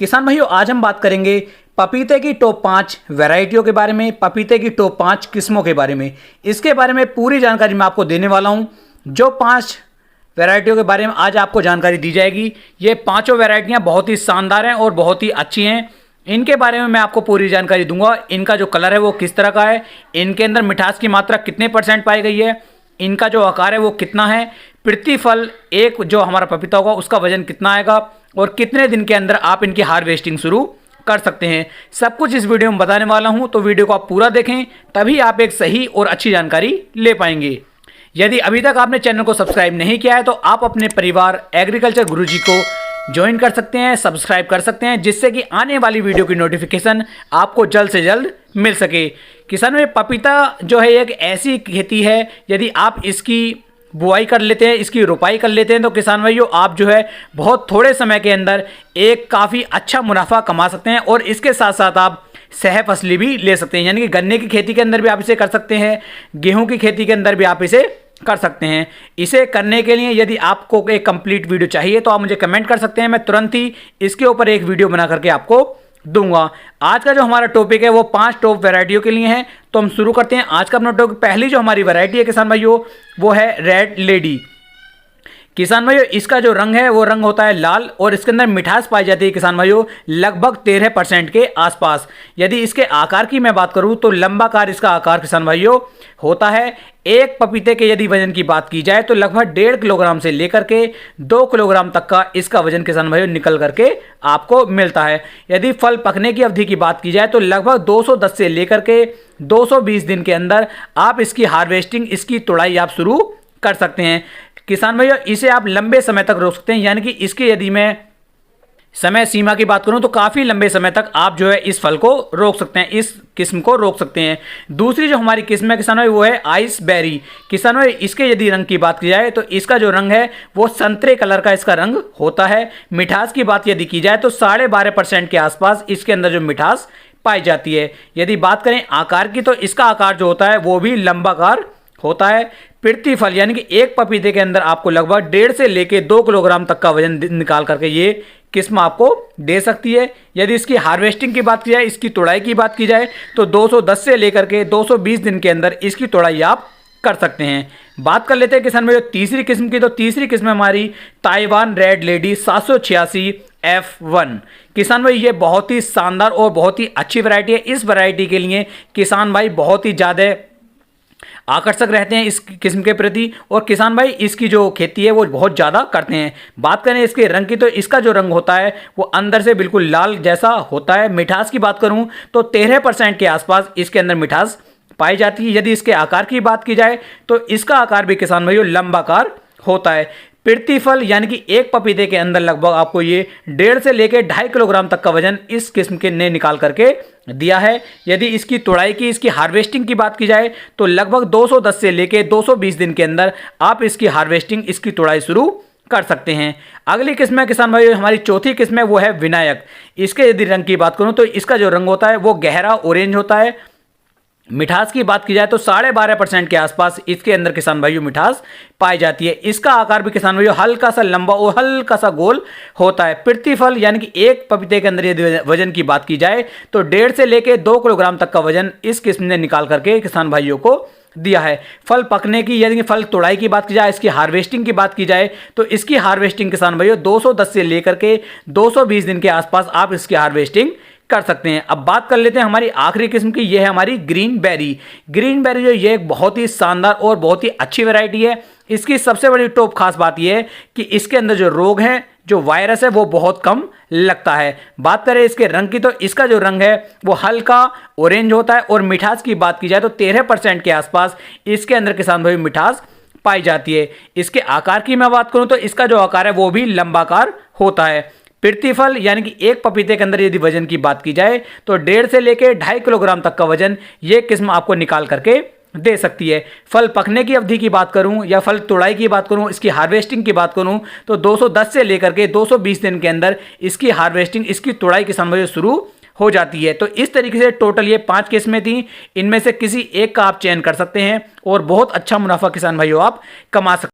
किसान भाइयों, आज हम बात करेंगे पपीते की टॉप 5 वैरायटियों के बारे में, पपीते की टॉप 5 किस्मों के बारे में। इसके बारे में पूरी जानकारी मैं आपको देने वाला हूं। जो 5 वैरायटियों के बारे में आज आपको जानकारी दी जाएगी, ये पांचों वैरायटियां बहुत ही शानदार हैं और बहुत ही अच्छी हैं। इनके बारे में मैं आपको पूरी जानकारी दूंगा। इनका जो कलर है वो किस तरह का है, इनके अंदर मिठास की मात्रा कितने % पाई गई है, इनका जो आकार है वो कितना है, प्रति फल एक जो हमारा पपीता होगा उसका वजन कितना आएगा और कितने दिन के अंदर आप इनकी हार्वेस्टिंग शुरू कर सकते हैं, सब कुछ इस वीडियो में बताने वाला हूं। तो वीडियो को आप पूरा देखें, तभी आप एक सही और अच्छी जानकारी ले पाएंगे। यदि अभी तक आपने चैनल को सब्सक्राइब नहीं किया है तो आप अपने परिवार एग्रीकल्चर गुरुजी को ज्वाइन कर सकते हैं, सब्सक्राइब कर सकते हैं, जिससे कि आने वाली वीडियो की नोटिफिकेशन आपको जल्द से जल्द मिल सके। किसान में पपीता जो है एक ऐसी खेती है, यदि आप इसकी बुआई कर लेते हैं, इसकी रोपाई कर लेते हैं, तो किसान भाइयों आप जो है बहुत थोड़े समय के अंदर एक काफ़ी अच्छा मुनाफा कमा सकते हैं। और इसके साथ साथ आप सह फसली भी ले सकते हैं, यानी कि गन्ने की खेती के अंदर भी आप इसे कर सकते हैं, गेहूं की खेती के अंदर भी आप इसे कर सकते हैं। इसे करने के लिए यदि आपको एक कंप्लीट वीडियो चाहिए तो आप मुझे कमेंट कर सकते हैं, मैं तुरंत ही इसके ऊपर एक वीडियो बना करके आपको दूंगा। आज का जो हमारा टॉपिक है वो 5 टॉप वैरायटियों के लिए है, तो हम शुरू करते हैं आज का अपना टॉपिक। पहली जो हमारी वैरायटी है किसान भाइयों वो है रेड लेडी। किसान भाइयों इसका जो रंग है वो रंग होता है लाल और इसके अंदर मिठास पाई जाती है किसान भाइयों लगभग 13% के आसपास। यदि इसके आकार की मैं बात करूं तो लंबाकार इसका आकार किसान भाइयों होता है। एक पपीते के यदि वजन की बात की जाए तो लगभग 1.5 किलोग्राम से लेकर के 2 किलोग्राम तक का इसका वजन किसान भाइयों निकल करके आपको मिलता है। यदि फल पकने की अवधि की बात की जाए तो लगभग 210 से लेकर के 220 दिन के अंदर आप इसकी हार्वेस्टिंग, इसकी तोड़ाई आप शुरू कर सकते हैं। किसान भाइयों इसे आप लंबे समय तक रोक सकते हैं, यानी कि इसके यदि मैं समय सीमा की बात करूं तो काफ़ी लंबे समय तक आप जो है इस फल को रोक सकते हैं, इस किस्म को रोक सकते हैं। दूसरी जो हमारी किस्म है किसान भाई वो है आइस बेरी। किसान भाई इसके यदि रंग की बात की जाए तो इसका जो रंग है वो संतरे कलर का इसका रंग होता है। मिठास की बात यदि की जाए तो 12.5% के आसपास इसके अंदर जो मिठास पाई जाती है। यदि बात करें आकार की तो इसका आकार जो होता है वो भी लंबाकार होता है। प्रति फल यानी कि एक पपीते के अंदर आपको लगभग 1.5 से लेके 2 किलोग्राम तक का वजन निकाल करके ये किस्म आपको दे सकती है। यदि इसकी हार्वेस्टिंग की बात की जाए, इसकी तोड़ाई की बात की जाए तो 210 से लेकर के 220 दिन के अंदर इसकी तोड़ाई आप कर सकते हैं। बात कर लेते हैं किसान भाइयों तीसरी किस्म की, तो तीसरी किस्म हमारी ताइवान रेड लेडी 786 F1। किसान भाई ये बहुत ही शानदार और बहुत ही अच्छी वैरायटी है। इस वैरायटी के लिए किसान भाई बहुत ही ज़्यादा आकर्षक रहते हैं इस किस्म के प्रति, और किसान भाई इसकी जो खेती है वो बहुत ज़्यादा करते हैं। बात करें इसके रंग की तो इसका जो रंग होता है वो अंदर से बिल्कुल लाल जैसा होता है। मिठास की बात करूं तो 13% के आसपास इसके अंदर मिठास पाई जाती है। यदि इसके आकार की बात की जाए तो इसका आकार भी किसान भाइयों लंबाकार होता है। प्रति फल यानी कि एक पपीते के अंदर लगभग आपको ये 1.5 से लेकर 2.5 किलोग्राम तक का वजन इस किस्म के ने निकाल करके दिया है। यदि इसकी तोड़ाई की, इसकी हार्वेस्टिंग की बात की जाए तो लगभग 210 से लेकर 220 दिन के अंदर आप इसकी हार्वेस्टिंग, इसकी तोड़ाई शुरू कर सकते हैं। अगली किस्म है किसान भाइयों हमारी चौथी किस्म है वो है विनायक। इसके यदि रंग की बात करूं तो इसका जो रंग होता है वो गहरा ऑरेंज होता है। मिठास की बात की जाए तो 12.5% के आसपास इसके अंदर किसान भाइयों मिठास पाई जाती है। इसका आकार भी किसान भाइयों हल्का सा लंबा और हल्का सा गोल होता है। प्रति फल यानी कि एक पपीते के अंदर यदि वजन की बात की जाए तो 1.5 से लेकर 2 किलोग्राम तक का वजन इस किस्म ने निकाल करके किसान भाइयों को दिया है। फल पकने की यानी कि फल तोड़ाई की बात की जाए, इसकी हार्वेस्टिंग की बात की जाए तो इसकी हार्वेस्टिंग किसान भाइयों 210 से लेकर के 220 दिन के आसपास आप इसकी हार्वेस्टिंग कर सकते हैं। अब बात कर लेते हैं हमारी आखिरी किस्म की, यह है हमारी ग्रीन बेरी। ग्रीन बेरी जो ये एक बहुत ही शानदार और बहुत ही अच्छी वैरायटी है। इसकी सबसे बड़ी टॉप खास बात यह है कि इसके अंदर जो रोग है, जो वायरस है वो बहुत कम लगता है। बात करें इसके रंग की तो इसका जो रंग है वो हल्का ऑरेंज होता है और मिठास की बात की जाए तो 13% के आसपास इसके अंदर किसान भाई मिठास पाई जाती है। इसके आकार की मैं बात करूं तो इसका जो आकार है वो भी लंबाकार होता है। प्रति फल यानी कि एक पपीते के अंदर यदि वजन की बात की जाए तो 1.5 से लेकर 2.5 किलोग्राम तक का वजन ये किस्म आपको निकाल करके दे सकती है। फल पकने की अवधि की बात करूं या फल तोड़ाई की बात करूं, इसकी हार्वेस्टिंग की बात करूं तो 210 से लेकर के 220 दिन के अंदर इसकी हार्वेस्टिंग, इसकी तोड़ाई किसान भाइयों शुरू हो जाती है। तो इस तरीके से टोटल ये 5 किस्में थी, इनमें से किसी एक का आप चयन कर सकते हैं और बहुत अच्छा मुनाफा किसान भाइयों आप कमा सकते हैं।